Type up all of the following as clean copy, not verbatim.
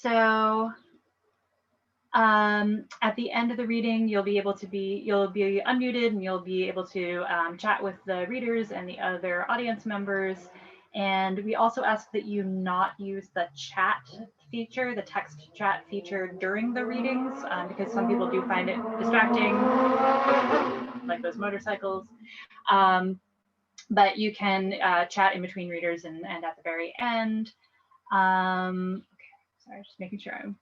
So at the end of the reading, you'll be unmuted and you'll be able to chat with the readers and the other audience members. And we also ask that you not use the chat feature, the text chat feature during the readings, because some people do find it distracting, like those motorcycles. But you can chat in between readers and at the very end. Okay, sorry, just making sure I'm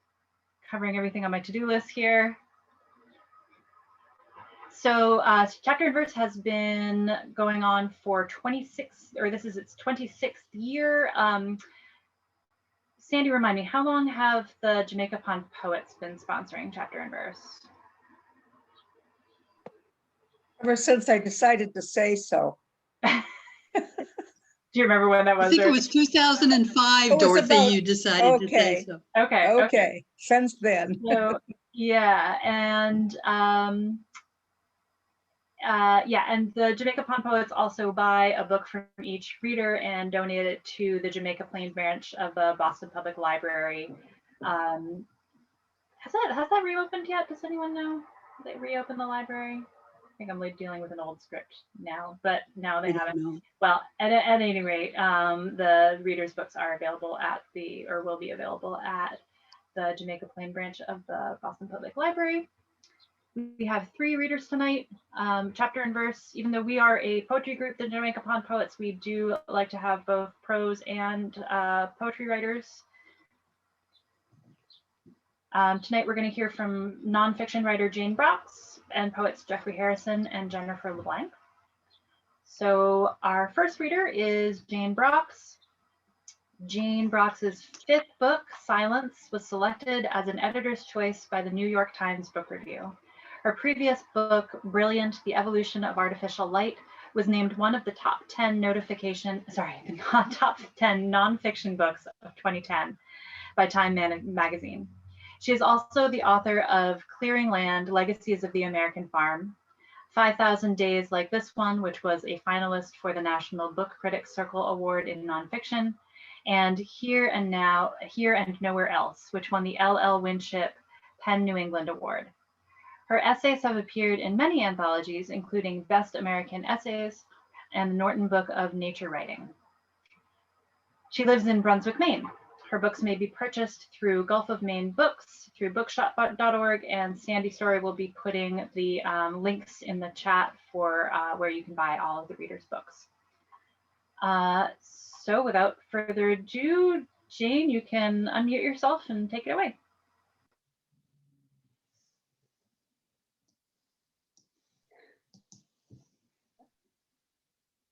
covering everything on my to-do list here. So Chapter and Verse has been going on for 26, or this is its 26th year. Sandy, remind me, how long have the Jamaica Pond Poets been sponsoring Chapter and Verse? Ever since I decided to say so. Do you remember when that was? I think it was 2005, Dorothy, you decided to say so. Okay. Since then. So, yeah, and and the Jamaica Pond Poets also buy a book from each reader and donate it to the Jamaica Plain branch of the Boston Public Library. Has that reopened yet? Does anyone know? Did they reopen the library? I think I'm dealing with an old script now, but no, they haven't. Well, at any rate, the readers' books are available will be available at the Jamaica Plain branch of the Boston Public Library. We have 3 readers tonight, Chapter and Verse. Even though we are a poetry group, the Jamaica Pond Poets, we do like to have both prose and poetry writers. Tonight we're going to hear from nonfiction writer Jane Brox and poets Jeffrey Harrison and Jennifer LeBlanc. So our first reader is Jane Brox. Jane Brox's 5th book, Silence, was selected as an editor's choice by the New York Times Book Review. Her previous book, Brilliant: The Evolution of Artificial Light, was named one of the top 10 top 10 nonfiction books of 2010 by Time magazine. She is also the author of Clearing Land: Legacies of the American Farm, 5,000 Days Like This One, which was a finalist for the National Book Critics Circle Award in Nonfiction, and Here and Nowhere Else, which won the L.L. Winship PEN New England Award. Her essays have appeared in many anthologies, including Best American Essays and the Norton Book of Nature Writing. She lives in Brunswick, Maine. Her books may be purchased through Gulf of Maine Books, through bookshop.org, and Sandy Story will be putting the links in the chat for where you can buy all of the readers' books. So without further ado, Jane, you can unmute yourself and take it away.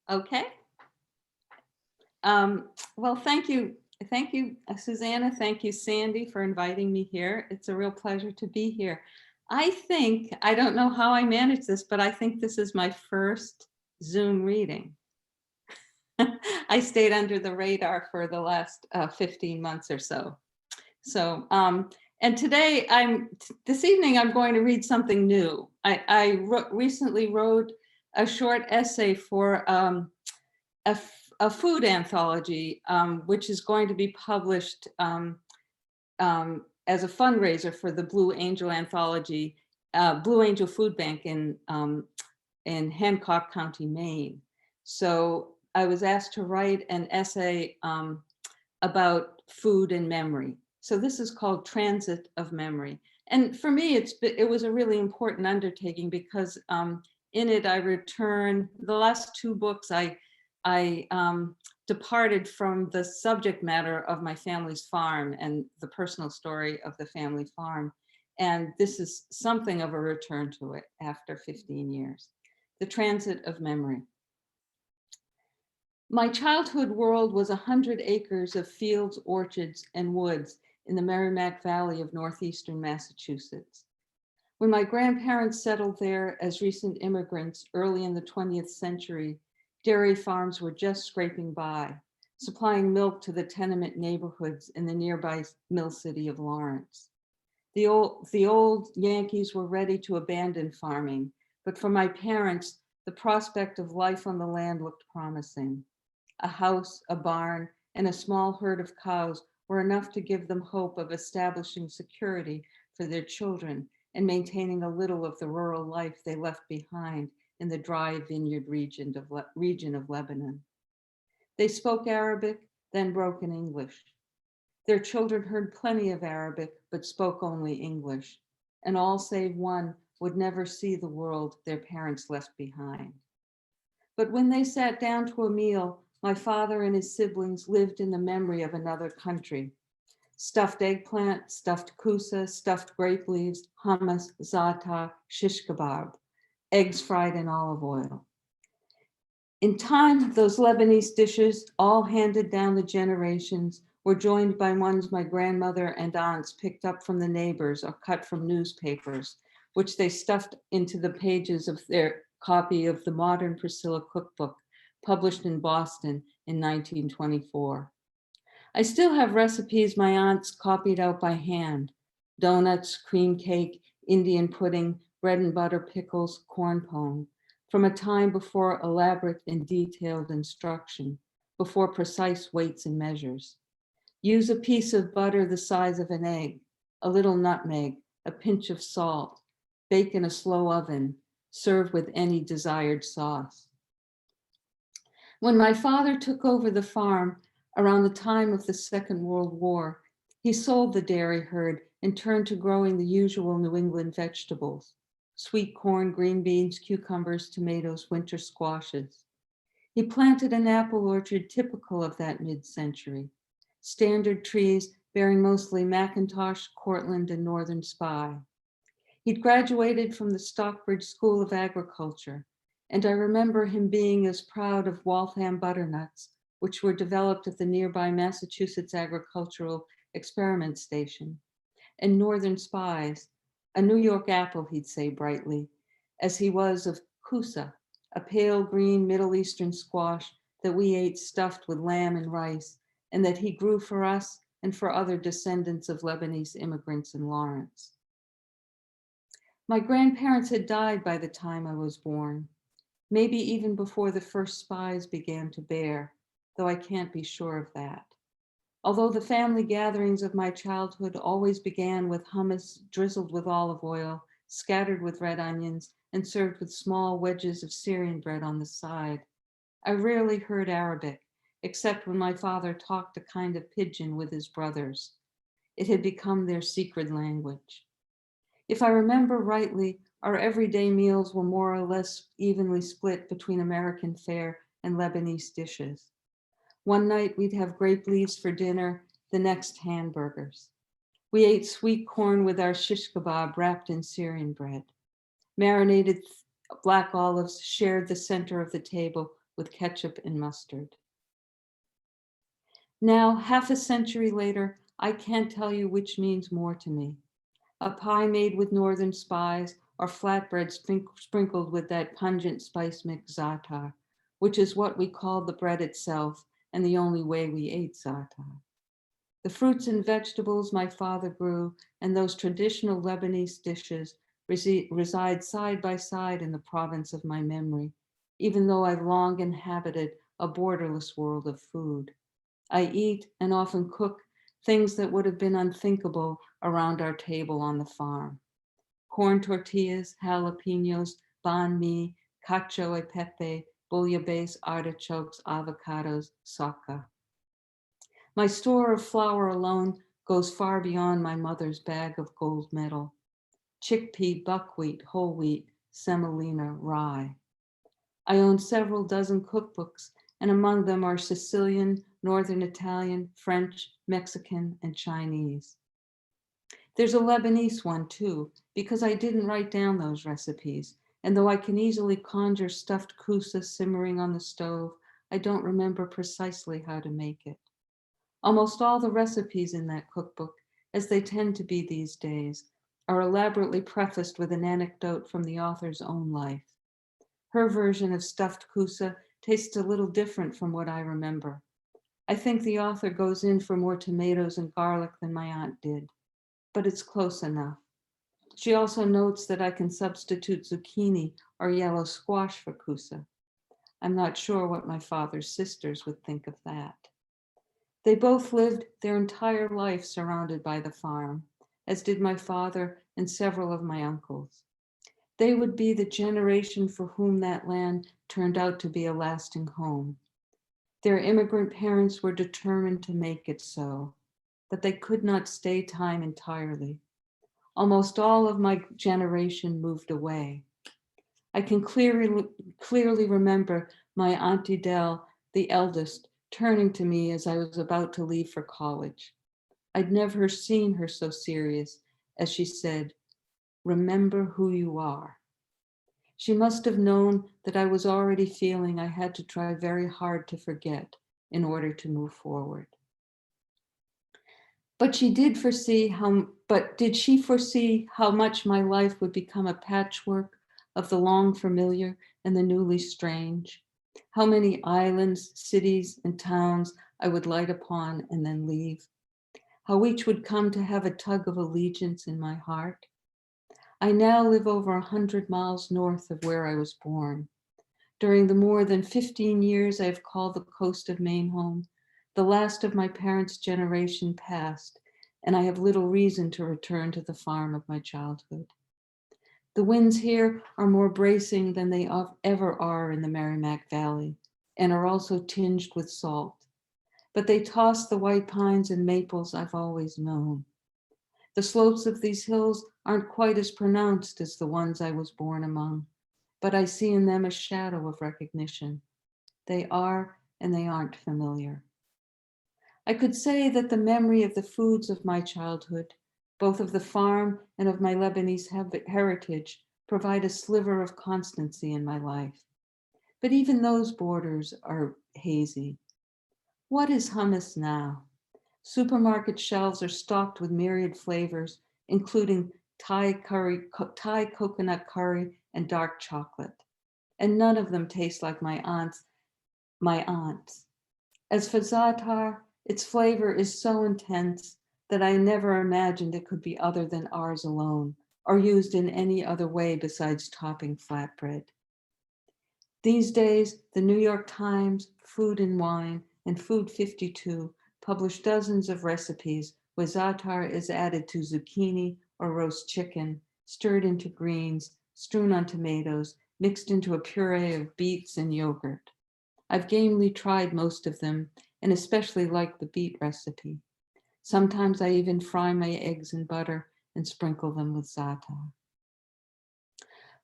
Okay. Well, thank you, Susanna. Thank you, Sandy, for inviting me here. It's a real pleasure to be here. I don't know how I managed this, but I think this is my first Zoom reading. I stayed under the radar for the last 15 months or so. So, and today, this evening, I'm going to read something new. I recently wrote a short essay for a food anthology, which is going to be published as a fundraiser for the Blue Angel Anthology, Blue Angel Food Bank in Hancock County, Maine. So I was asked to write an essay about food and memory. So this is called Transit of Memory. And for me, it was a really important undertaking because in it, I return the last 2 books. I departed from the subject matter of my family's farm and the personal story of the family farm. And this is something of a return to it after 15 years. The Transit of Memory. My childhood world was 100 acres of fields, orchards, and woods in the Merrimack Valley of northeastern Massachusetts. When my grandparents settled there as recent immigrants early in the 20th century, dairy farms were just scraping by, supplying milk to the tenement neighborhoods in the nearby mill city of Lawrence. The old Yankees were ready to abandon farming, but for my parents, the prospect of life on the land looked promising. A house, a barn, and a small herd of cows were enough to give them hope of establishing security for their children and maintaining a little of the rural life they left behind in the dry vineyard region of Lebanon. They spoke Arabic, then broken English. Their children heard plenty of Arabic, but spoke only English, and all save one would never see the world their parents left behind. But when they sat down to a meal, my father and his siblings lived in the memory of another country. Stuffed eggplant, stuffed kusa, stuffed grape leaves, hummus, za'atar, shish kebab, eggs fried in olive oil. In time, those Lebanese dishes, all handed down the generations, were joined by ones my grandmother and aunts picked up from the neighbors or cut from newspapers, which they stuffed into the pages of their copy of the Modern Priscilla Cookbook, published in Boston in 1924. I still have recipes my aunts copied out by hand: donuts, cream cake, Indian pudding, bread and butter pickles, corn pone, from a time before elaborate and detailed instruction, before precise weights and measures. Use a piece of butter the size of an egg, a little nutmeg, a pinch of salt, bake in a slow oven, serve with any desired sauce. When my father took over the farm around the time of the Second World War, he sold the dairy herd and turned to growing the usual New England vegetables: sweet corn, green beans, cucumbers, tomatoes, winter squashes. He planted an apple orchard typical of that mid-century: standard trees bearing mostly McIntosh, Cortland, and Northern Spy. He'd graduated from the Stockbridge School of Agriculture, and I remember him being as proud of Waltham butternuts, which were developed at the nearby Massachusetts Agricultural Experiment Station, and Northern Spies, a New York apple, he'd say brightly, as he was of kusa, a pale green Middle Eastern squash that we ate stuffed with lamb and rice, and that he grew for us and for other descendants of Lebanese immigrants in Lawrence. My grandparents had died by the time I was born, maybe even before the first spies began to bear, though I can't be sure of that. Although the family gatherings of my childhood always began with hummus drizzled with olive oil, scattered with red onions, and served with small wedges of Syrian bread on the side, I rarely heard Arabic, except when my father talked a kind of pidgin with his brothers. It had become their secret language. If I remember rightly, our everyday meals were more or less evenly split between American fare and Lebanese dishes. One night we'd have grape leaves for dinner, the next hamburgers. We ate sweet corn with our shish kebab wrapped in Syrian bread. Marinated black olives shared the center of the table with ketchup and mustard. Now, half a century later, I can't tell you which means more to me: a pie made with Northern Spies or flatbread sprinkled with that pungent spice mix za'atar, which is what we called the bread itself and the only way we ate za'atar. The fruits and vegetables my father grew and those traditional Lebanese dishes reside side by side in the province of my memory, even though I've long inhabited a borderless world of food. I eat and often cook things that would have been unthinkable around our table on the farm: corn tortillas, jalapenos, banh mi, cacio e pepe, bouillabaisse, artichokes, avocados, soca. My store of flour alone goes far beyond my mother's bag of gold metal: chickpea, buckwheat, whole wheat, semolina, rye. I own several dozen cookbooks, and among them are Sicilian, Northern Italian, French, Mexican, and Chinese. There's a Lebanese one too, because I didn't write down those recipes, and though I can easily conjure stuffed kusa simmering on the stove, I don't remember precisely how to make it. Almost all the recipes in that cookbook, as they tend to be these days, are elaborately prefaced with an anecdote from the author's own life. Her version of stuffed kusa tastes a little different from what I remember. I think the author goes in for more tomatoes and garlic than my aunt did, but it's close enough. She also notes that I can substitute zucchini or yellow squash for kusa. I'm not sure what my father's sisters would think of that. They both lived their entire life surrounded by the farm, as did my father and several of my uncles. They would be the generation for whom that land turned out to be a lasting home. Their immigrant parents were determined to make it so, but they could not stay time entirely. Almost all of my generation moved away. I can clearly remember my Auntie Dell, the eldest, turning to me as I was about to leave for college. I'd never seen her so serious as she said, "Remember who you are." She must have known that I was already feeling I had to try very hard to forget in order to move forward. But did she foresee how much my life would become a patchwork of the long familiar and the newly strange? How many islands, cities, and towns I would light upon and then leave? How each would come to have a tug of allegiance in my heart? I now live over 100 miles north of where I was born. During the more than 15 years I have called the coast of Maine home, the last of my parents' generation passed, and I have little reason to return to the farm of my childhood. The winds here are more bracing than they ever are in the Merrimack Valley, and are also tinged with salt. But they toss the white pines and maples I've always known. The slopes of these hills aren't quite as pronounced as the ones I was born among, but I see in them a shadow of recognition. They are and they aren't familiar. I could say that the memory of the foods of my childhood, both of the farm and of my Lebanese heritage, provide a sliver of constancy in my life. But even those borders are hazy. What is hummus now? Supermarket shelves are stocked with myriad flavors, including Thai coconut curry, and dark chocolate. And none of them taste like my aunt's. As for za'atar, its flavor is so intense that I never imagined it could be other than ours alone, or used in any other way besides topping flatbread. These days, the New York Times, Food and Wine, and Food 52 publish dozens of recipes where za'atar is added to zucchini or roast chicken, stirred into greens, strewn on tomatoes, mixed into a puree of beets and yogurt. I've gamely tried most of them, and especially like the beet recipe. Sometimes I even fry my eggs in butter and sprinkle them with za'atar.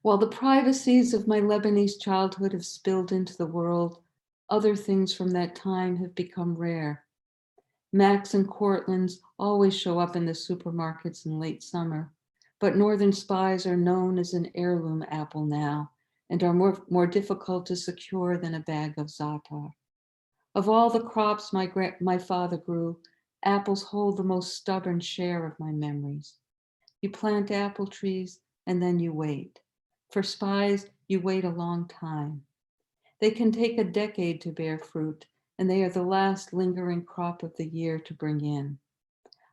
While the privacies of my Lebanese childhood have spilled into the world, other things from that time have become rare. Macs and Cortlands always show up in the supermarkets in late summer, but Northern Spies are known as an heirloom apple now and are more difficult to secure than a bag of za'atar. Of all the crops my father grew, apples hold the most stubborn share of my memories. You plant apple trees and then you wait. For spies, you wait a long time. They can take a decade to bear fruit, and they are the last lingering crop of the year to bring in.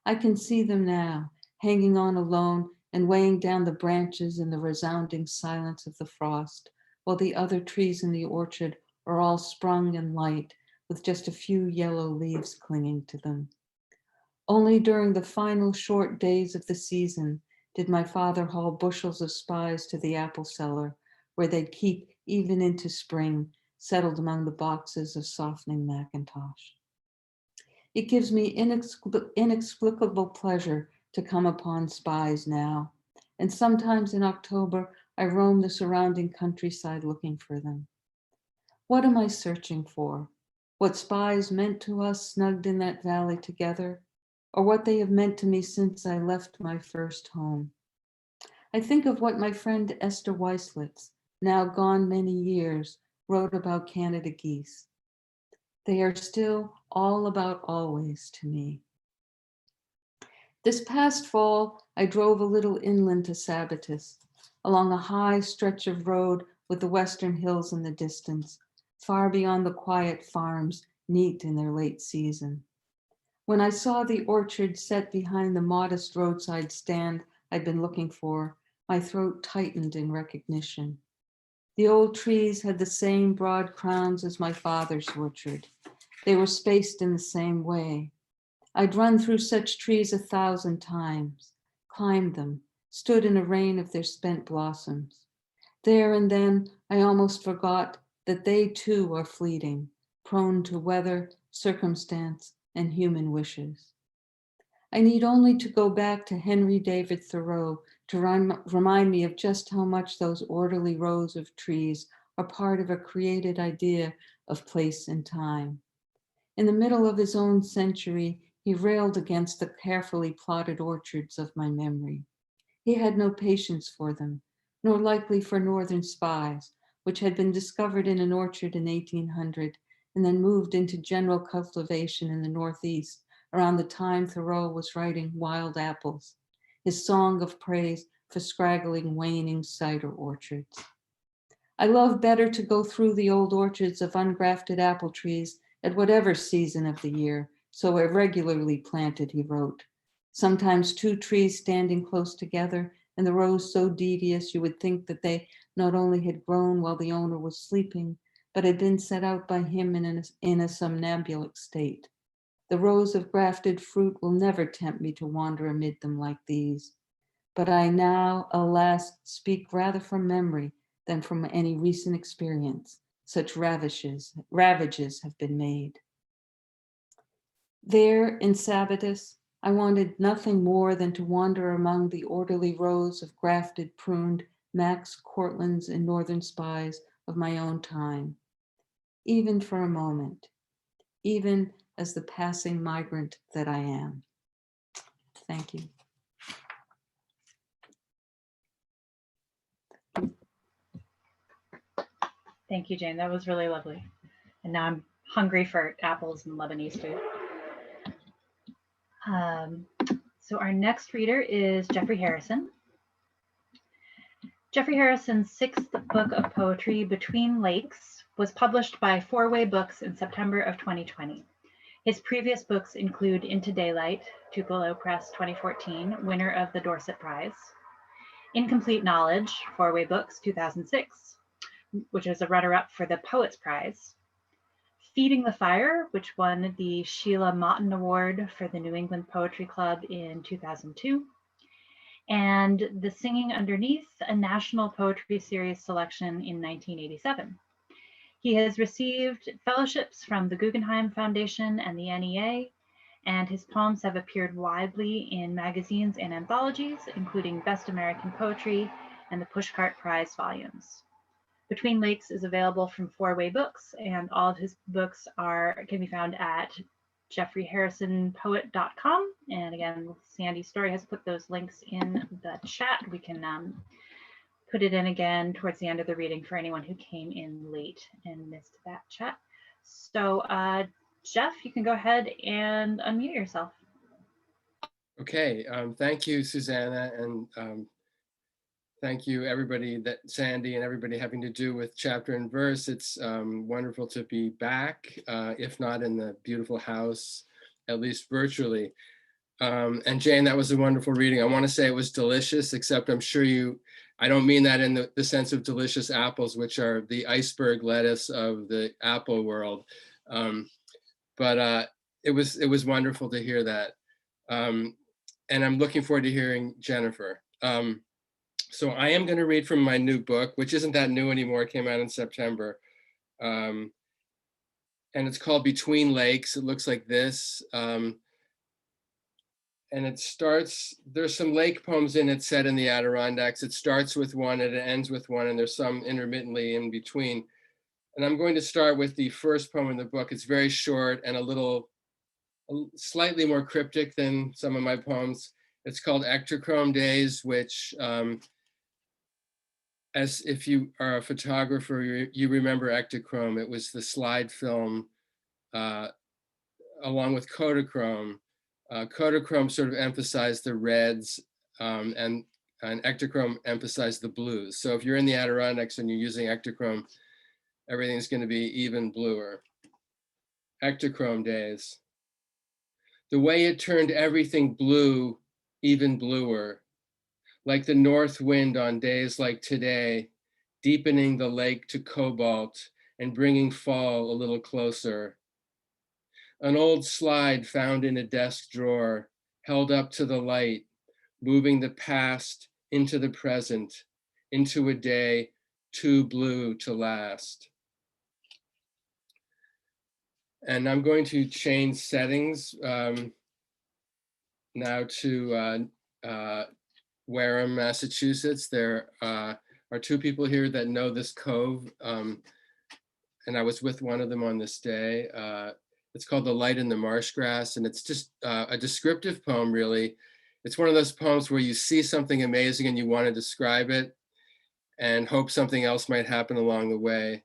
I can see them now, hanging on alone and weighing down the branches in the resounding silence of the frost, while the other trees in the orchard are all sprung and light, with just a few yellow leaves clinging to them. Only during the final short days of the season did my father haul bushels of spies to the apple cellar, where they'd keep even into spring, settled among the boxes of softening Macintosh. It gives me inexplicable pleasure to come upon spies now, and sometimes in October, I roam the surrounding countryside looking for them. What am I searching for? What spies meant to us snugged in that valley together, or what they have meant to me since I left my first home? I think of what my friend Esther Weislitz, now gone many years, wrote about Canada geese. They are still all about always to me. This past fall, I drove a little inland to Sabattus, along a high stretch of road with the western hills in the distance, far beyond the quiet farms, neat in their late season. When I saw the orchard set behind the modest roadside stand I'd been looking for, my throat tightened in recognition. The old trees had the same broad crowns as my father's orchard. They were spaced in the same way. I'd run through such trees 1,000 times, climbed them, stood in a rain of their spent blossoms. There and then, I almost forgot that they too are fleeting, prone to weather, circumstance, and human wishes. I need only to go back to Henry David Thoreau to remind me of just how much those orderly rows of trees are part of a created idea of place and time. In the middle of his own century, he railed against the carefully plotted orchards of my memory. He had no patience for them, nor likely for northern spies, which had been discovered in an orchard in 1800 and then moved into general cultivation in the Northeast around the time Thoreau was writing Wild Apples, his song of praise for scraggling, waning cider orchards. I love better to go through the old orchards of ungrafted apple trees at whatever season of the year, so irregularly planted, he wrote. Sometimes 2 trees standing close together, and the rows so devious you would think that they not only had grown while the owner was sleeping, but had been set out by him in a somnambulic state. The rows of grafted fruit will never tempt me to wander amid them like these. But I now, alas, speak rather from memory than from any recent experience. Such ravages have been made. There in Sabatus, I wanted nothing more than to wander among the orderly rows of grafted, pruned Max Cortlands and Northern Spies of my own time, even for a moment, even as the passing migrant that I am. Thank you. Thank you, Jane. That was really lovely. And now I'm hungry for apples and Lebanese food. So our next reader is Jeffrey Harrison. Jeffrey Harrison's 6th book of poetry, Between Lakes, was published by Four Way Books in September of 2020. His previous books include Into Daylight, Tupelo Press 2014, winner of the Dorset Prize; Incomplete Knowledge, Four Way Books 2006, which is a runner-up for the Poets Prize; Feeding the Fire, which won the Sheila Motton Award for the New England Poetry Club in 2002; and The Singing Underneath, a National Poetry Series selection in 1987. He has received fellowships from the Guggenheim Foundation and the NEA, and his poems have appeared widely in magazines and anthologies, including Best American Poetry and the Pushcart Prize volumes. Between Lakes is available from Four Way Books, and all of his books can be found at jeffreyharrisonpoet.com. And again, Sandy Story has put those links in the chat. We can put it in again towards the end of the reading for anyone who came in late and missed that chat. So Jeff, you can go ahead and unmute yourself. Okay, thank you, Susanna, and thank you everybody, Sandy and everybody having to do with chapter and verse. It's wonderful to be back, if not in the beautiful house, at least virtually. And Jane, that was a wonderful reading. I want to say it was delicious, except I'm sure I don't mean that in the sense of delicious apples, which are the iceberg lettuce of the apple world. But it was wonderful to hear that. And I'm looking forward to hearing Jennifer. So I am going to read from my new book, which isn't that new anymore. It came out in September. And it's called Between Lakes. It looks like this. And it starts, there's some lake poems in it set in the Adirondacks. It starts with one and it ends with one, and there's some intermittently in between. And I'm going to start with the first poem in the book. It's very short and slightly more cryptic than some of my poems. It's called Ectochrome Days, which, as if you are a photographer, you remember Ectochrome. It was the slide film along with Kodachrome. Kodachrome sort of emphasized the reds, and Ectochrome emphasized the blues. So if you're in the Adirondacks and you're using Ectochrome, everything's going to be even bluer. Ectochrome Days. The way it turned everything blue, even bluer, like the north wind on days like today, deepening the lake to cobalt and bringing fall a little closer. An old slide found in a desk drawer, held up to the light, moving the past into the present, into a day too blue to last. And I'm going to change settings now to Wareham, Massachusetts. There are two people here that know this cove, and I was with one of them on this day. It's called The Light in the Marsh Grass, and it's just a descriptive poem, really. It's one of those poems where you see something amazing and you want to describe it and hope something else might happen along the way.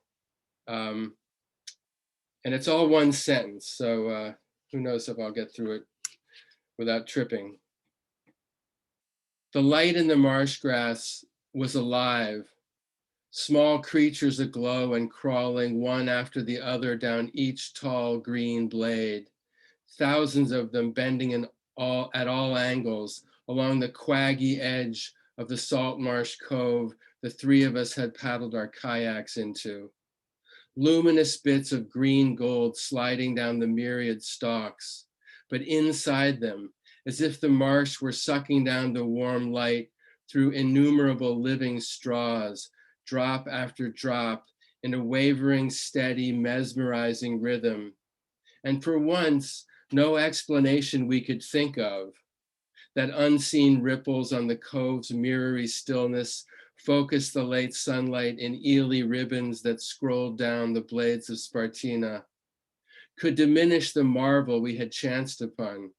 And it's all one sentence, so who knows if I'll get through it without tripping. The light in the marsh grass was alive, small creatures aglow and crawling one after the other down each tall green blade, thousands of them bending at all angles along the quaggy edge of the salt marsh cove the three of us had paddled our kayaks into. Luminous bits of green gold sliding down the myriad stalks, but inside them, as if the marsh were sucking down the warm light through innumerable living straws, drop after drop, in a wavering, steady, mesmerizing rhythm. And for once, no explanation we could think of. That unseen ripples on the cove's mirrory stillness focused the late sunlight in eely ribbons that scrolled down the blades of Spartina, could diminish the marvel we had chanced upon.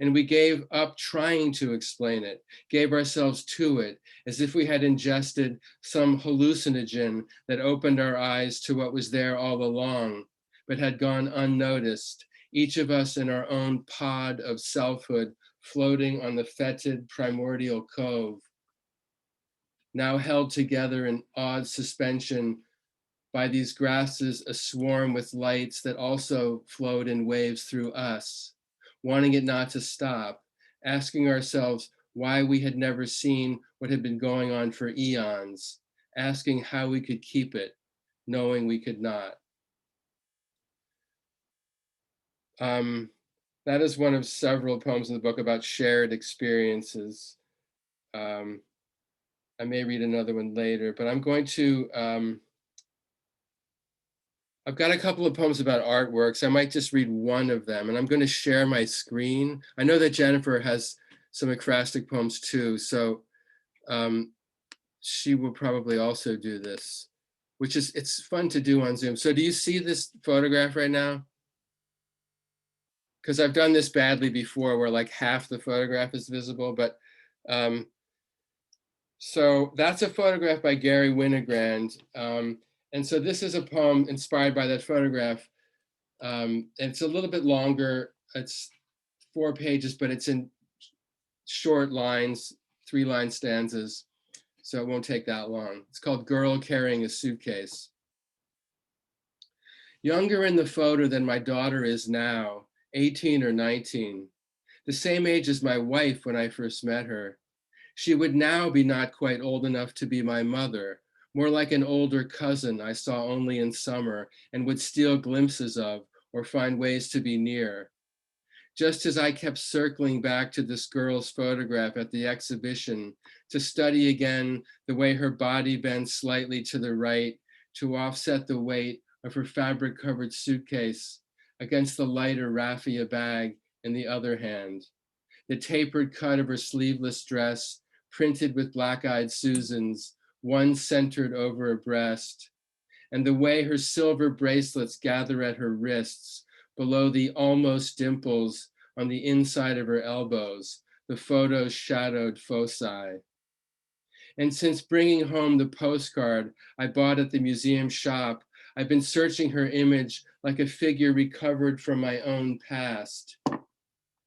And we gave up trying to explain it, gave ourselves to it, as if we had ingested some hallucinogen that opened our eyes to what was there all along, but had gone unnoticed, each of us in our own pod of selfhood, floating on the fetid primordial cove, now held together in odd suspension by these grasses aswarm with lights that also flowed in waves through us, wanting it not to stop, asking ourselves why we had never seen what had been going on for eons, asking how we could keep it, knowing we could not. That is one of several poems in the book about shared experiences. I may read another one later, but I'm going to, I've got a couple of poems about artworks. I might just read one of them, and I'm going to share my screen. I know that Jennifer has some ekphrastic poems too, so she will probably also do this, which is, it's fun to do on Zoom. So do you see this photograph right now? Because I've done this badly before where like half the photograph is visible, but so that's a photograph by Gary Winogrand. And so this is a poem inspired by that photograph. And it's a little bit longer. It's 4 pages, but it's in short lines, 3-line stanzas. So it won't take that long. It's called Girl Carrying a Suitcase. Younger in the photo than my daughter is now, 18 or 19. The same age as my wife when I first met her. She would now be not quite old enough to be my mother, more like an older cousin I saw only in summer and would steal glimpses of or find ways to be near. Just as I kept circling back to this girl's photograph at the exhibition to study again the way her body bends slightly to the right to offset the weight of her fabric-covered suitcase against the lighter raffia bag in the other hand. The tapered cut of her sleeveless dress printed with black-eyed Susans, one centered over her breast, and the way her silver bracelets gather at her wrists below the almost dimples on the inside of her elbows, the photo's shadowed foci. And since bringing home the postcard I bought at the museum shop, I've been searching her image like a figure recovered from my own past.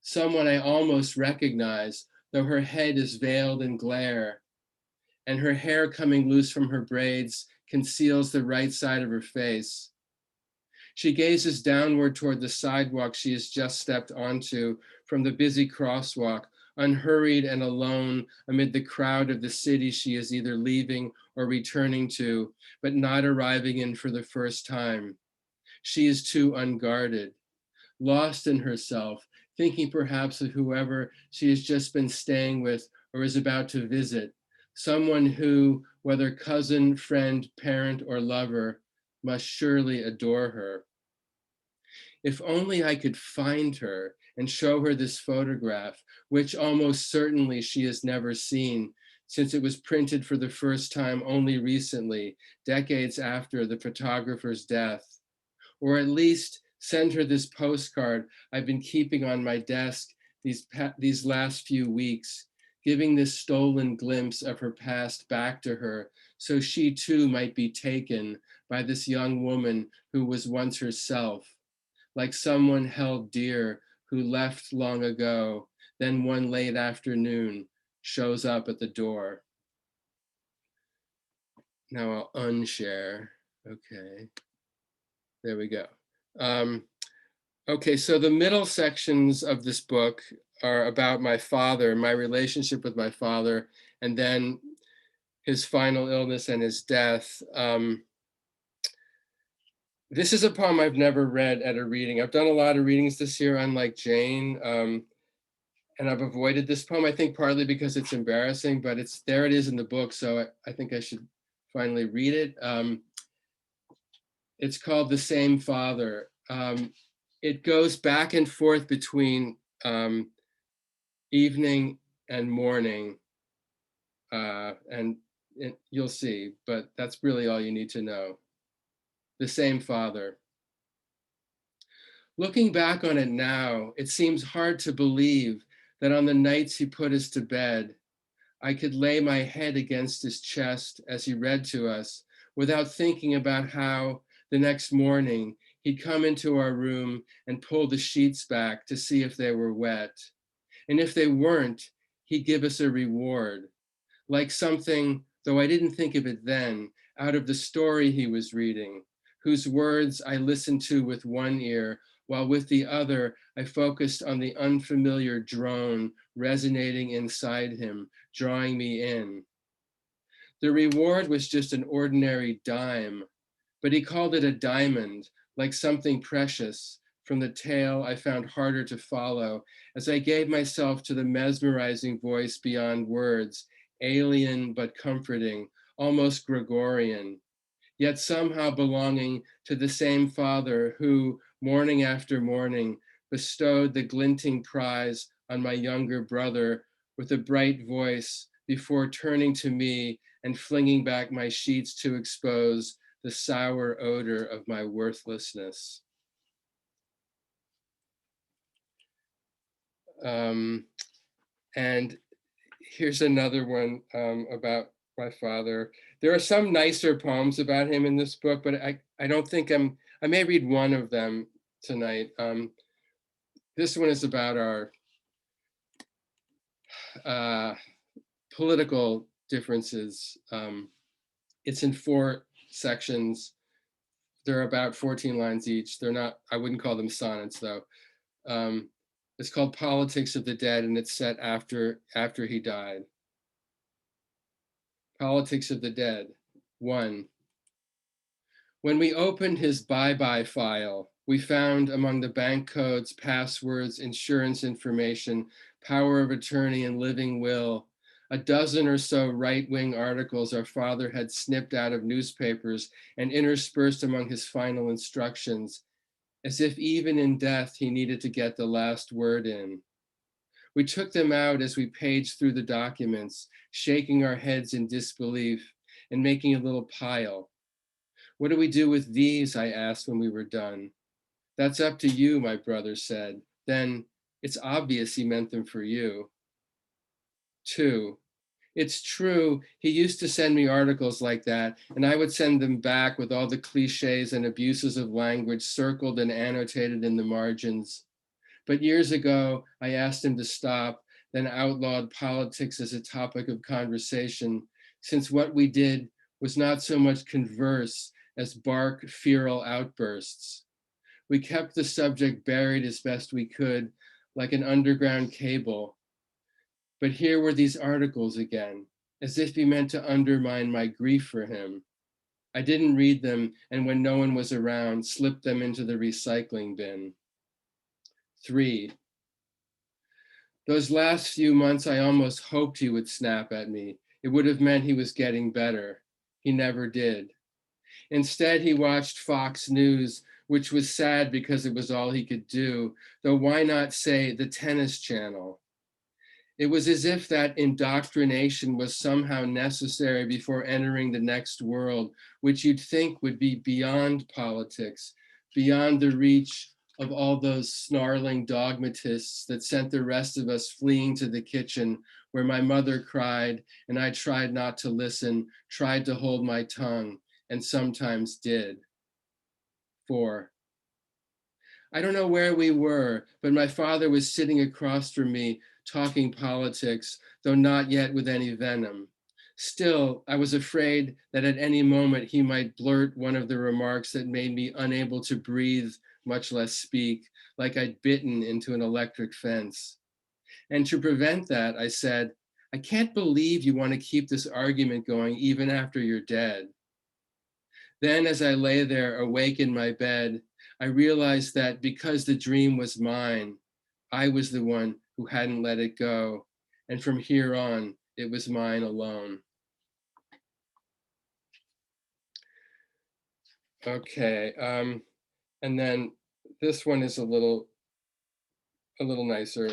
Someone I almost recognize, though her head is veiled in glare, and her hair coming loose from her braids conceals the right side of her face. She gazes downward toward the sidewalk she has just stepped onto from the busy crosswalk, unhurried and alone amid the crowd of the city she is either leaving or returning to, but not arriving in for the first time. She is too unguarded. lost in herself, thinking perhaps of whoever she has just been staying with or is about to visit, someone who, whether cousin, friend, parent, or lover, must surely adore her. If only I could find her and show her this photograph, which almost certainly she has never seen, since it was printed for the first time only recently, decades after the photographer's death. Or at least send her this postcard I've been keeping on my desk these last few weeks, giving this stolen glimpse of her past back to her, so she too might be taken by this young woman who was once herself, like someone held dear who left long ago, then one late afternoon shows up at the door. Now I'll unshare. Okay, there we go. Okay, so the middle sections of this book are about my father, my relationship with my father, and then his final illness and his death. This is a poem I've never read at a reading. I've done a lot of readings this year, unlike Jane, and I've avoided this poem, I think partly because it's embarrassing, but there it is in the book, so I think I should finally read it. It's called The Same Father. It goes back and forth between evening and morning, and you'll see, but that's really all you need to know. The Same Father. Looking back on it now, it seems hard to believe that on the nights he put us to bed, I could lay my head against his chest as he read to us without thinking about how the next morning he'd come into our room and pull the sheets back to see if they were wet. And if they weren't, he'd give us a reward, like something, though I didn't think of it then, out of the story he was reading, whose words I listened to with one ear, while with the other, I focused on the unfamiliar drone resonating inside him, drawing me in. The reward was just an ordinary dime, but he called it a diamond, like something precious. From the tale I found harder to follow as I gave myself to the mesmerizing voice beyond words, alien but comforting, almost Gregorian, yet somehow belonging to the same Father who, morning after morning, bestowed the glinting prize on my younger brother with a bright voice before turning to me and flinging back my sheets to expose the sour odor of my worthlessness. And here's another one about my father. There are some nicer poems about him in this book, but I don't think I may read one of them tonight. This one is about our political differences. It's in 4 sections. They're about 14 lines each. They're not, I wouldn't call them sonnets though. It's called Politics of the Dead, and it's set after he died. Politics of the Dead. 1. When we opened his bye-bye file, we found among the bank codes, passwords, insurance information, power of attorney, and living will, a dozen or so right-wing articles our father had snipped out of newspapers and interspersed among his final instructions, as if even in death he needed to get the last word in. We took them out as we paged through the documents, shaking our heads in disbelief and making a little pile. What do we do with these? I asked when we were done. That's up to you, my brother said. Then it's obvious he meant them for you. 2. It's true, he used to send me articles like that, and I would send them back with all the cliches and abuses of language circled and annotated in the margins. But years ago, I asked him to stop, then outlawed politics as a topic of conversation, since what we did was not so much converse as bark feral outbursts. We kept the subject buried as best we could, like an underground cable. But here were these articles again, as if he meant to undermine my grief for him. I didn't read them, and when no one was around, slipped them into the recycling bin. 3. Those last few months, I almost hoped he would snap at me. It would have meant he was getting better. He never did. Instead, he watched Fox News, which was sad because it was all he could do, though why not say the Tennis Channel? It was as if that indoctrination was somehow necessary before entering the next world, which you'd think would be beyond politics, beyond the reach of all those snarling dogmatists that sent the rest of us fleeing to the kitchen where my mother cried and I tried not to listen, tried to hold my tongue, and sometimes did. 4. I don't know where we were, but my father was sitting across from me talking politics, though not yet with any venom. Still, I was afraid that at any moment he might blurt one of the remarks that made me unable to breathe, much less speak, like I'd bitten into an electric fence. And to prevent that, I said, I can't believe you want to keep this argument going even after you're dead. Then as I lay there awake in my bed, I realized that because the dream was mine, I was the one who hadn't let it go. And from here on, it was mine alone. Okay, and then this one is a little nicer.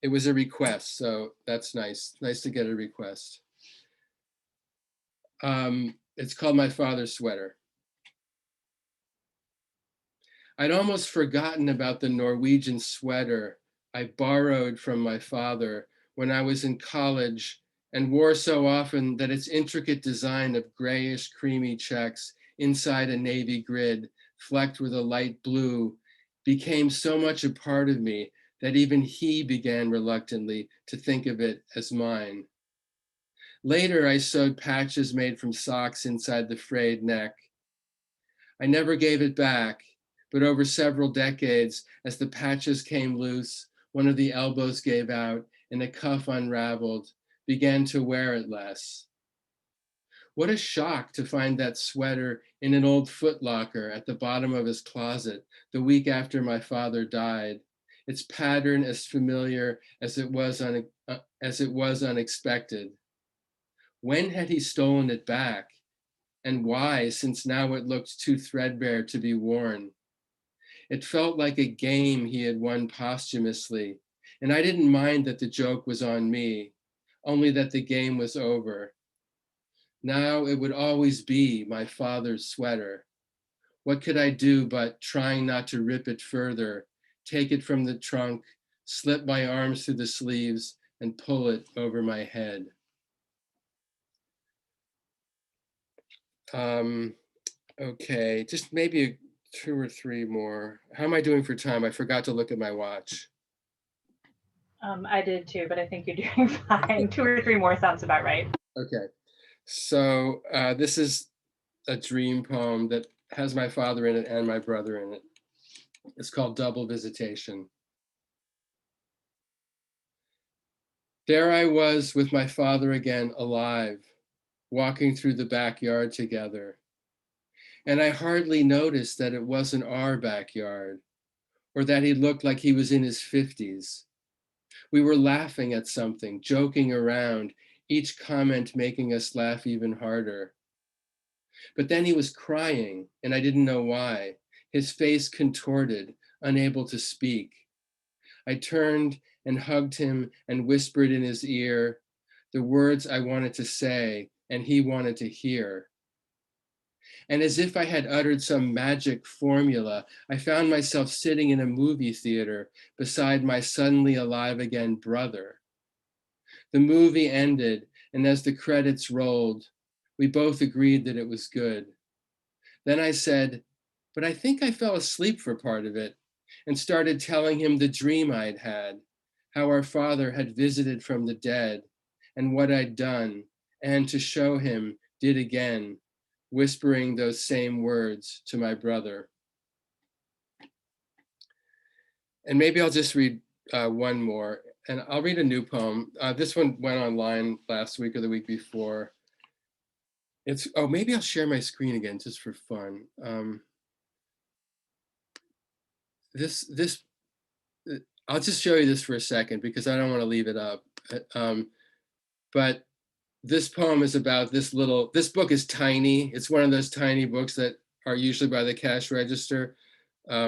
It was a request, so that's nice. Nice to get a request. It's called My Father's Sweater. I'd almost forgotten about the Norwegian sweater I borrowed from my father when I was in college and wore so often that its intricate design of grayish creamy checks inside a navy grid flecked with a light blue became so much a part of me that even he began reluctantly to think of it as mine. Later, I sewed patches made from socks inside the frayed neck. I never gave it back, but over several decades, as the patches came loose, one of the elbows gave out and a cuff unraveled, began to wear it less. What a shock to find that sweater in an old footlocker at the bottom of his closet the week after my father died, its pattern as familiar as it was unexpected. When had he stolen it back? And why, since now it looked too threadbare to be worn? It felt like a game he had won posthumously, and I didn't mind that the joke was on me, only that the game was over. Now it would always be my father's sweater. What could I do but, trying not to rip it further, take it from the trunk, slip my arms through the sleeves, and pull it over my head? Okay, just maybe 2 or 3 more. How am I doing for time? I forgot to look at my watch. I did too, but I think you're doing fine. 2 or 3 more sounds about right. Okay, so this is a dream poem that has my father in it and my brother in it. It's called Double Visitation. There I was with my father again, alive, walking through the backyard together. And I hardly noticed that it wasn't our backyard, or that he looked like he was in his 50s. We were laughing at something, joking around, each comment making us laugh even harder. But then he was crying, and I didn't know why, his face contorted, unable to speak. I turned and hugged him and whispered in his ear the words I wanted to say and he wanted to hear. And as if I had uttered some magic formula, I found myself sitting in a movie theater beside my suddenly alive again brother. The movie ended, and as the credits rolled, we both agreed that it was good. Then I said, but I think I fell asleep for part of it, and started telling him the dream I'd had, how our father had visited from the dead, and what I'd done, and to show him, did again, whispering those same words to my brother. And maybe I'll just read one more, and I'll read a new poem. This one went online last week or the week before. Oh, maybe I'll share my screen again just for fun. This I'll just show you this for a second because I don't want to leave it up. But this poem is about this book is tiny. It's one of those tiny books that are usually by the cash register. This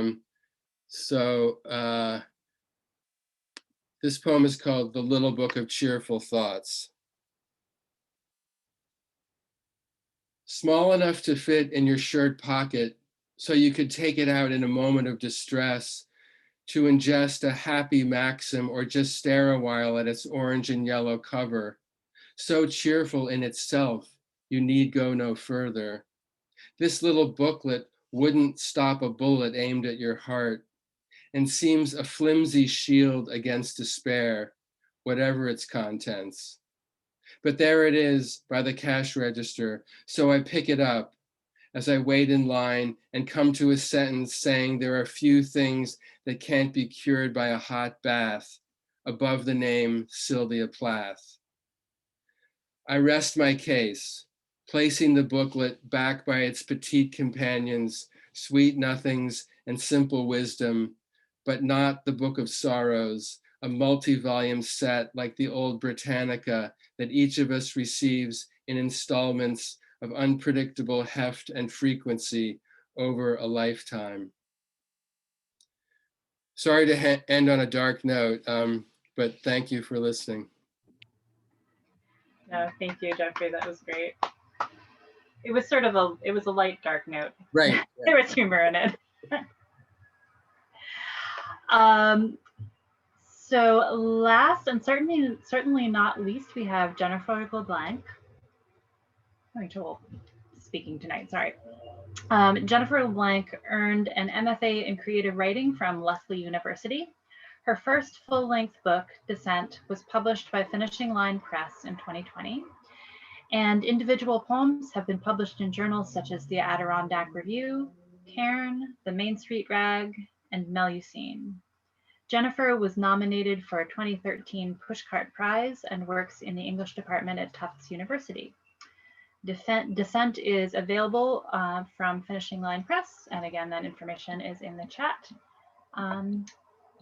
poem is called The Little Book of Cheerful Thoughts. Small enough to fit in your shirt pocket so you could take it out in a moment of distress, to ingest a happy maxim or just stare a while at its orange and yellow cover. So cheerful in itself, you need go no further. This little booklet wouldn't stop a bullet aimed at your heart and seems a flimsy shield against despair, whatever its contents. But there it is by the cash register, so I pick it up as I wait in line and come to a sentence saying there are few things that can't be cured by a hot bath, above the name Sylvia Plath. I rest my case, placing the booklet back by its petite companions, sweet nothings and simple wisdom, but not the Book of Sorrows, a multi-volume set like the old Britannica that each of us receives in installments of unpredictable heft and frequency over a lifetime. Sorry to end on a dark note, but thank you for listening. No, thank you, Jeffrey. That was great. It was sort of a light dark note. Right. There was humor in it. So last and certainly not least, we have Jennifer LeBlanc. Speaking tonight, sorry. Jennifer LeBlanc earned an MFA in creative writing from Lesley University. Her first full-length book, Descent, was published by Finishing Line Press in 2020. And individual poems have been published in journals such as the Adirondack Review, Cairn, the Main Street Rag, and Melusine. Jennifer was nominated for a 2013 Pushcart Prize and works in the English department at Tufts University. Descent is available from Finishing Line Press, and again, that information is in the chat.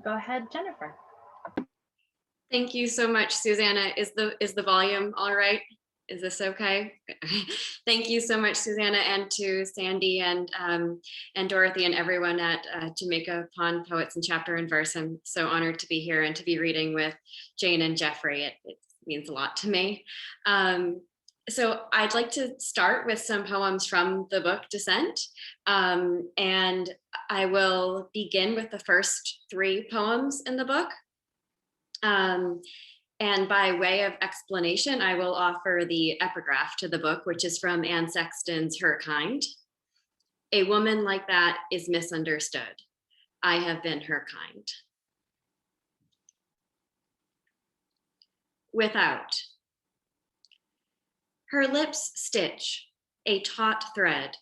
Go ahead, Jennifer. Thank you so much, Susanna. Is the volume all right? Is this okay? Thank you so much, Susanna, and to Sandy and Dorothy and everyone at Jamaica Pond Poets and Chapter and Verse. I'm so honored to be here and to be reading with Jane and Jeffrey. It means a lot to me. So I'd like to start with some poems from the book Descent. And I will begin with the first 3 poems in the book. And by way of explanation, I will offer the epigraph to the book, which is from Anne Sexton's Her Kind. A woman like that is misunderstood. I have been her kind. Without. Her lips stitch, a taut thread.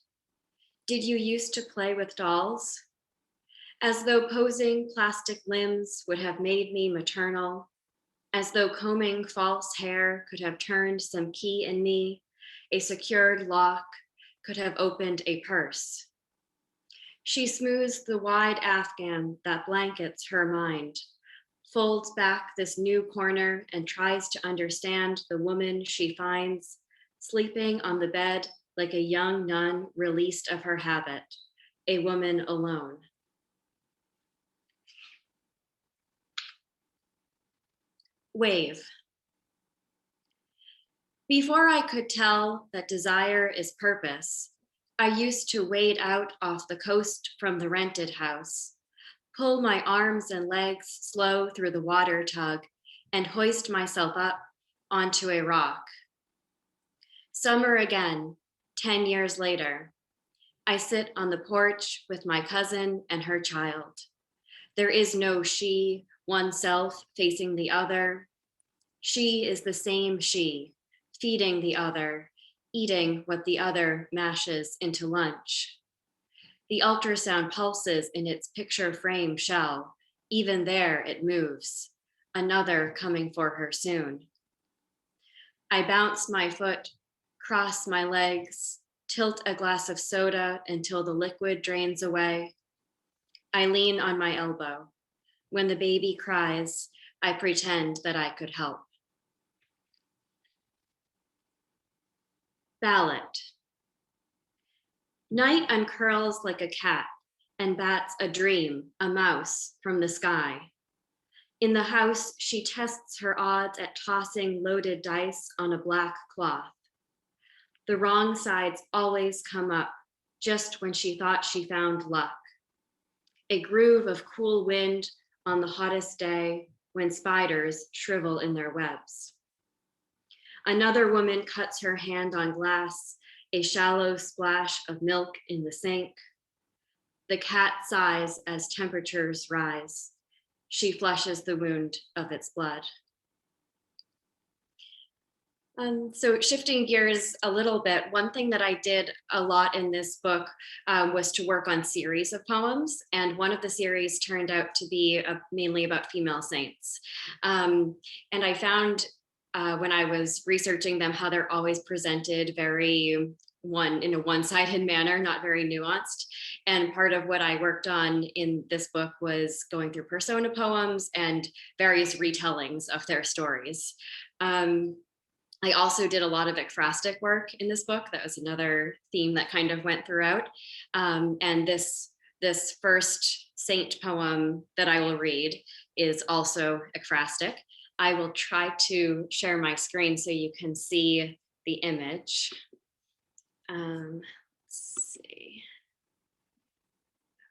Did you used to play with dolls? As though posing plastic limbs would have made me maternal, as though combing false hair could have turned some key in me, a secured lock could have opened a purse. She smooths the wide afghan that blankets her mind, folds back this new corner and tries to understand the woman she finds sleeping on the bed like a young nun released of her habit, a woman alone. Wave. Before I could tell that desire is purpose, I used to wade out off the coast from the rented house, pull my arms and legs slow through the water tug, and hoist myself up onto a rock. Summer again, 10 years later. I sit on the porch with my cousin and her child. There is no she, oneself facing the other. She is the same she, feeding the other, eating what the other mashes into lunch. The ultrasound pulses in its picture frame shell. Even there it moves, another coming for her soon. I bounce my foot, cross my legs, tilt a glass of soda until the liquid drains away. I lean on my elbow. When the baby cries, I pretend that I could help. Ballad. Night uncurls like a cat and bats a dream, a mouse, from the sky. In the house, she tests her odds at tossing loaded dice on a black cloth. The wrong sides always come up, just when she thought she found luck. A groove of cool wind on the hottest day when spiders shrivel in their webs. Another woman cuts her hand on glass, a shallow splash of milk in the sink. The cat sighs as temperatures rise. She flushes the wound of its blood. So shifting gears a little bit, one thing that I did a lot in this book was to work on series of poems. And one of the series turned out to be mainly about female saints. And I found when I was researching them, how they're always presented very in a one-sided manner, not very nuanced. And part of what I worked on in this book was going through persona poems and various retellings of their stories. I also did a lot of ekphrastic work in this book. That was another theme that kind of went throughout. And this first saint poem that I will read is also ekphrastic. I will try to share my screen so you can see the image. Let's see.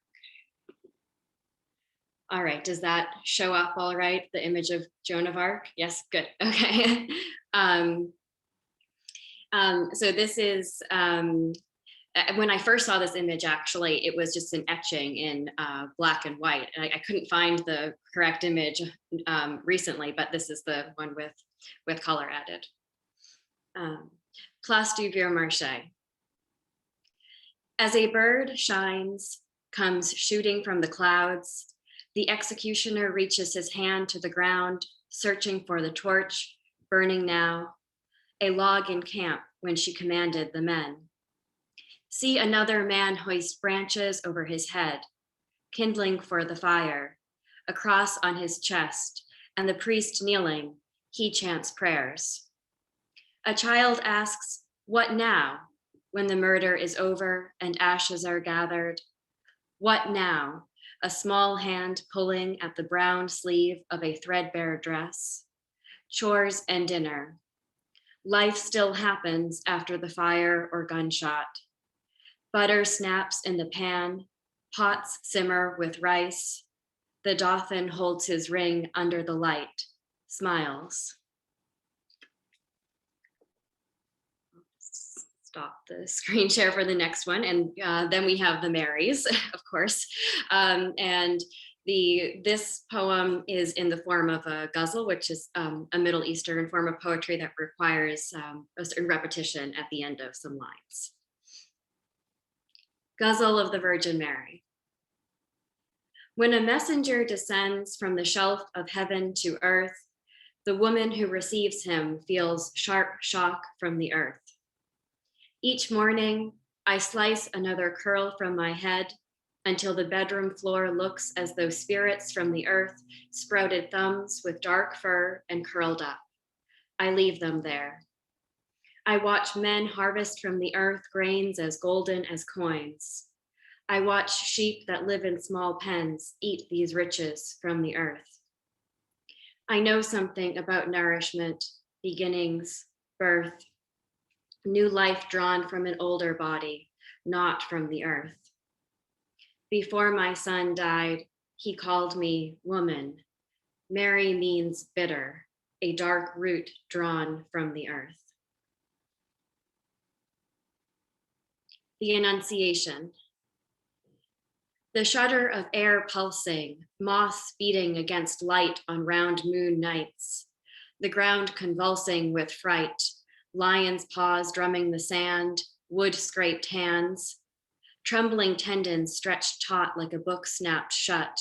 Okay. All right, does that show up all right? The image of Joan of Arc? Yes, good, okay. So this is, when I first saw this image, actually, it was just an etching in black and white. And I couldn't find the correct image recently, but this is the one with color added. Place du Vieux Marché. As a bird shines, comes shooting from the clouds, the executioner reaches his hand to the ground, searching for the torch, burning now, a log in camp when she commanded the men. See another man hoist branches over his head, kindling for the fire, a cross on his chest, and the priest kneeling, he chants prayers. A child asks, "What now?" when the murder is over and ashes are gathered. What now? A small hand pulling at the brown sleeve of a threadbare dress. Chores and dinner. Life still happens after the fire or gunshot. Butter snaps in the pan, pots simmer with rice. The Dothan holds his ring under the light, smiles. Stop the screen share for the next one. And then we have the Marys, of course. And this poem is in the form of a ghazal, which is a Middle Eastern form of poetry that requires a certain repetition at the end of some lines. Ghazal of the Virgin Mary. When a messenger descends from the shelf of heaven to earth, the woman who receives him feels sharp shock from the earth. Each morning, I slice another curl from my head until the bedroom floor looks as though spirits from the earth sprouted thumbs with dark fur and curled up. I leave them there. I watch men harvest from the earth grains as golden as coins. I watch sheep that live in small pens eat these riches from the earth. I know something about nourishment, beginnings, birth, new life drawn from an older body, not from the earth. Before my son died, he called me woman. Mary means bitter, a dark root drawn from the earth. The Annunciation. The shudder of air pulsing, moths beating against light on round moon nights, the ground convulsing with fright, lion's paws drumming the sand, wood scraped hands, trembling tendons stretched taut like a book snapped shut.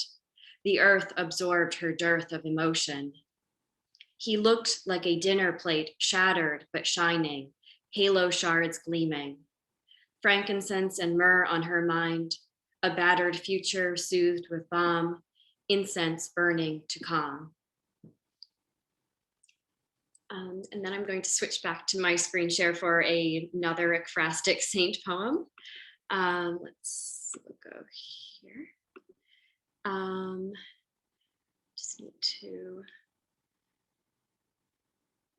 The earth absorbed her dearth of emotion. He looked like a dinner plate, shattered but shining, halo shards gleaming. Frankincense and myrrh on her mind, a battered future soothed with balm, incense burning to calm. And then I'm going to switch back to my screen share for another ekphrastic saint poem. Let's go here. Just need to,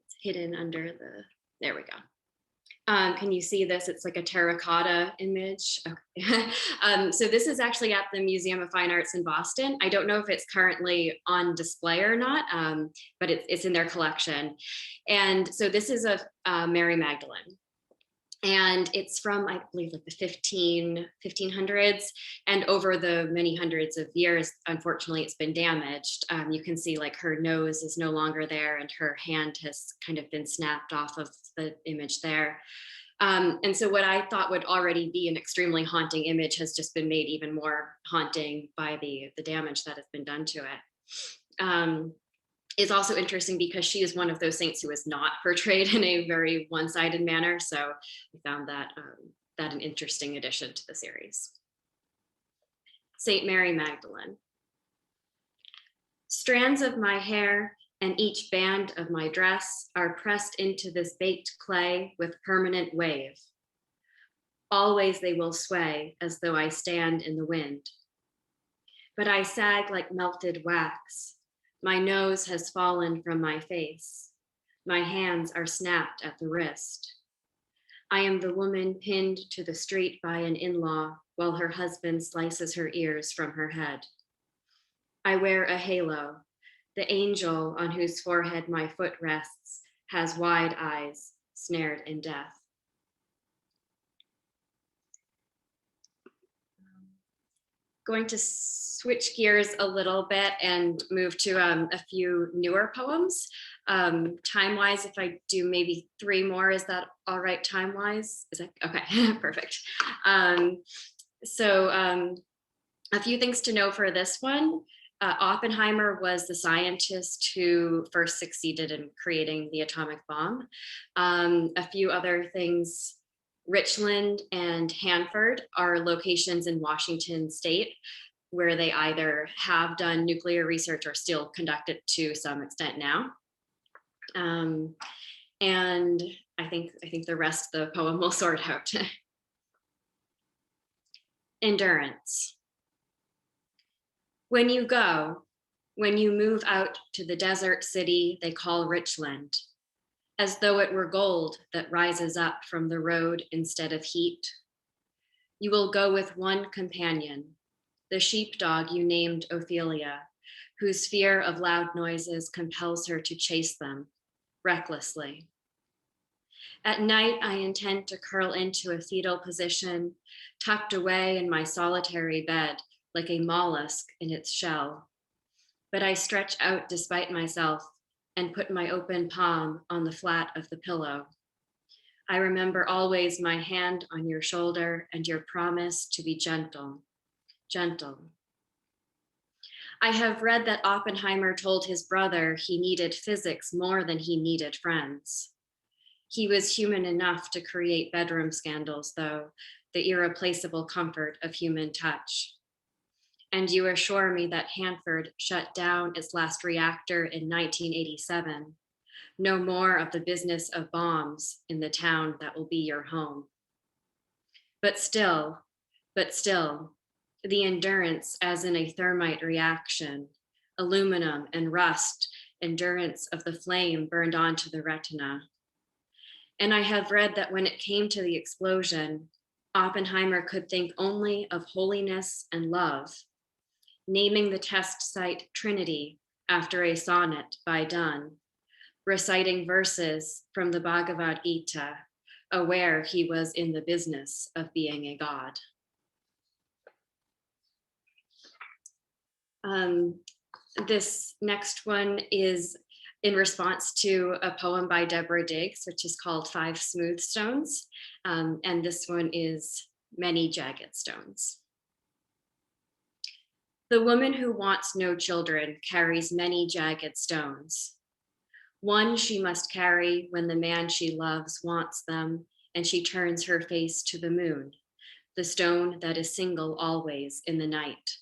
it's hidden under the, there we go. Can you see this? It's like a terracotta image. Okay. So this is actually at the Museum of Fine Arts in Boston. I don't know if it's currently on display or not, but it's in their collection. And so this is of Mary Magdalene. And it's from, I believe, like the 1500s. And over the many hundreds of years, unfortunately, it's been damaged. You can see like her nose is no longer there and her hand has kind of been snapped off of the image there. And so what I thought would already be an extremely haunting image has just been made even more haunting by the damage that has been done to it. Is also interesting because she is one of those saints who is not portrayed in a very one-sided manner. So I found that, that an interesting addition to the series. Saint Mary Magdalene. Strands of my hair and each band of my dress are pressed into this baked clay with permanent wave. Always they will sway as though I stand in the wind. But I sag like melted wax. My nose has fallen from my face. My hands are snapped at the wrist. I am the woman pinned to the street by an in-law while her husband slices her ears from her head. I wear a halo. The angel on whose forehead my foot rests has wide eyes, snared in death. Going to switch gears a little bit and move to a few newer poems. Time-wise, if I do maybe 3 more, is that all right time-wise? Is that okay? Perfect. So a few things to know for this one. Oppenheimer was the scientist who first succeeded in creating the atomic bomb. A few other things. Richland and Hanford are locations in Washington state where they either have done nuclear research or still conduct it to some extent now. And I think the rest of the poem will sort out. Endurance. When you go, when you move out to the desert city they call Richland, as though it were gold that rises up from the road instead of heat. You will go with one companion, the sheepdog you named Ophelia, whose fear of loud noises compels her to chase them recklessly. At night, I intend to curl into a fetal position, tucked away in my solitary bed like a mollusk in its shell. But I stretch out despite myself and put my open palm on the flat of the pillow. I remember always my hand on your shoulder and your promise to be gentle, gentle. I have read that Oppenheimer told his brother he needed physics more than he needed friends. He was human enough to create bedroom scandals, though, the irreplaceable comfort of human touch. And you assure me that Hanford shut down its last reactor in 1987. No more of the business of bombs in the town that will be your home. But still, the endurance as in a thermite reaction, aluminum and rust, endurance of the flame burned onto the retina. And I have read that when it came to the explosion, Oppenheimer could think only of holiness and love, naming the test site Trinity after a sonnet by Donne, reciting verses from the Bhagavad Gita, aware he was in the business of being a god. This next one is in response to a poem by Deborah Diggs, which is called 5 Smooth Stones. And this one is Many Jagged Stones. The woman who wants no children carries many jagged stones. One she must carry when the man she loves wants them, and she turns her face to the moon, the stone that is single always in the night.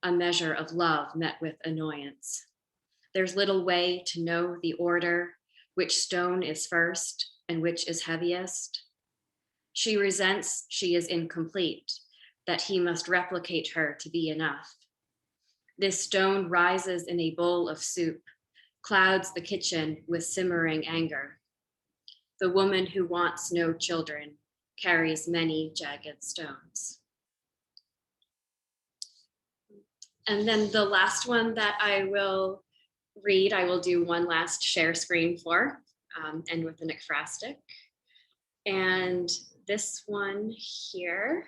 a measure of love met with annoyance. There's little way to know the order, which stone is first and which is heaviest. She resents she is incomplete, that he must replicate her to be enough. This stone rises in a bowl of soup, clouds the kitchen with simmering anger. The woman who wants no children carries many jagged stones. And then the last one that I will read, I will do one last share screen for, and with an ekphrastic. And this one here,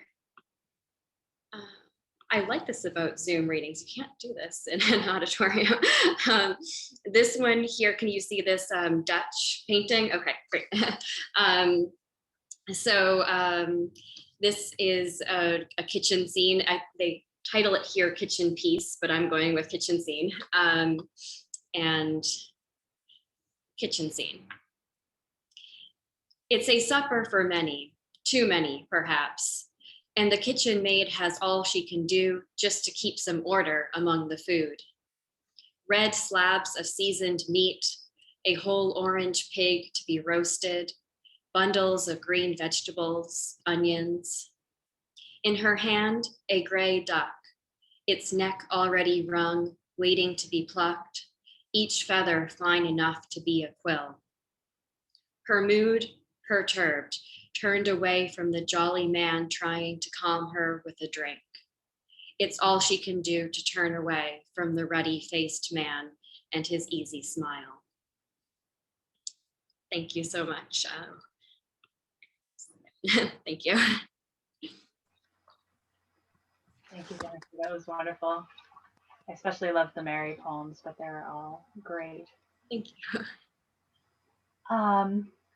I like this about Zoom readings. You can't do this in an auditorium. This one here, can you see this Dutch painting? Okay, great. This is a kitchen scene. They title it here kitchen piece, but I'm going with kitchen scene. And kitchen scene. It's a supper for many, too many perhaps. And the kitchen maid has all she can do just to keep some order among the food. Red slabs of seasoned meat, a whole orange pig to be roasted, bundles of green vegetables, onions. In her hand, a gray duck, its neck already wrung, waiting to be plucked, each feather fine enough to be a quill. Her mood, perturbed, turned away from the jolly man trying to calm her with a drink. It's all she can do to turn away from the ruddy-faced man and his easy smile. Thank you so much. Thank you. Thank you, Jennifer. That was wonderful. I especially love the Mary poems, but they're all great. Thank you.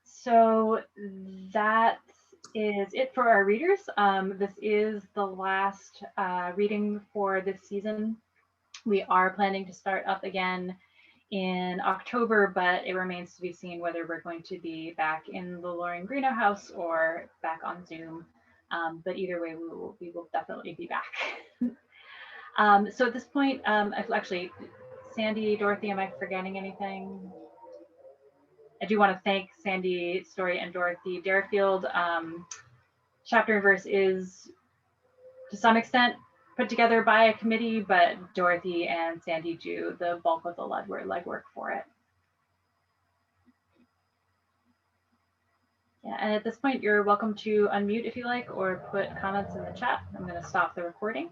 So that is it for our readers. This is the last reading for this season. We are planning to start up again in October, but it remains to be seen whether we're going to be back in the Lauren Greeno house or back on Zoom. But either way, we will definitely be back. So at this point, actually, Sandy, Dorothy, am I forgetting anything? I do want to thank Sandy, Story, and Dorothy Deerfield. Chapter and Verse is, to some extent, put together by a committee, but Dorothy and Sandy do the bulk of the legwork for it. Yeah, and at this point, you're welcome to unmute if you like, or put comments in the chat. I'm going to stop the recording.